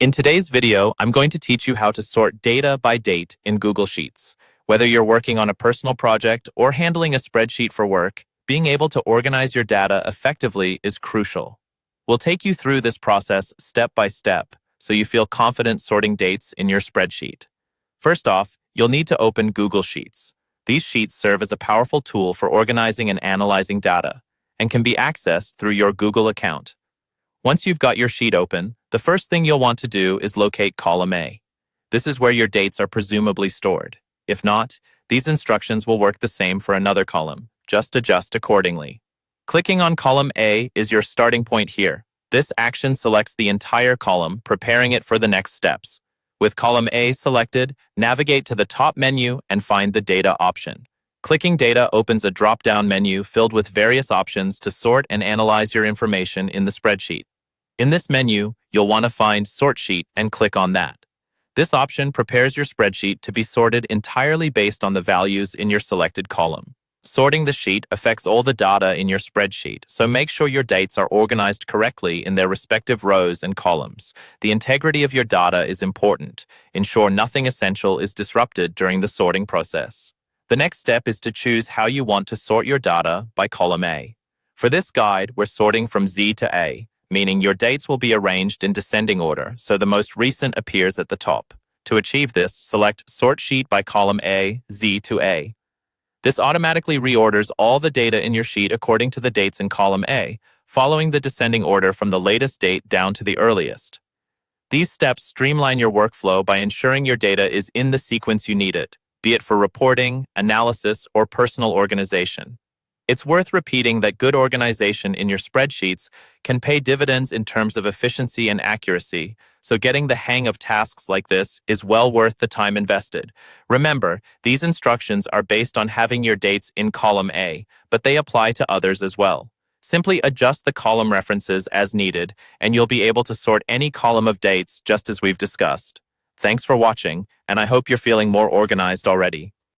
In today's video, I'm going to teach you how to sort data by date in Google Sheets. Whether you're working on a personal project or handling a spreadsheet for work, being able to organize your data effectively is crucial. We'll take you through this process step by step so you feel confident sorting dates in your spreadsheet. First off, you'll need to open Google Sheets. These sheets serve as a powerful tool for organizing and analyzing data and can be accessed through your Google account. Once you've got your sheet open, the first thing you'll want to do is locate column A. This is where your dates are presumably stored. If not, these instructions will work the same for another column. Just adjust accordingly. Clicking on column A is your starting point here. This action selects the entire column, preparing it for the next steps. With column A selected, navigate to the top menu and find the Data option. Clicking Data opens a drop-down menu filled with various options to sort and analyze your information in the spreadsheet. In this menu, you'll want to find Sort Sheet and click on that. This option prepares your spreadsheet to be sorted entirely based on the values in your selected column. Sorting the sheet affects all the data in your spreadsheet, so make sure your dates are organized correctly in their respective rows and columns. The integrity of your data is important. Ensure nothing essential is disrupted during the sorting process. The next step is to choose how you want to sort your data by column A. For this guide, we're sorting from Z to A, meaning your dates will be arranged in descending order, so the most recent appears at the top. To achieve this, select Sort Sheet by column A, Z to A. This automatically reorders all the data in your sheet according to the dates in column A, following the descending order from the latest date down to the earliest. These steps streamline your workflow by ensuring your data is in the sequence you need it, be it for reporting, analysis, or personal organization. It's worth repeating that good organization in your spreadsheets can pay dividends in terms of efficiency and accuracy, so getting the hang of tasks like this is well worth the time invested. Remember, these instructions are based on having your dates in column A, but they apply to others as well. Simply adjust the column references as needed, and you'll be able to sort any column of dates just as we've discussed. Thanks for watching, and I hope you're feeling more organized already.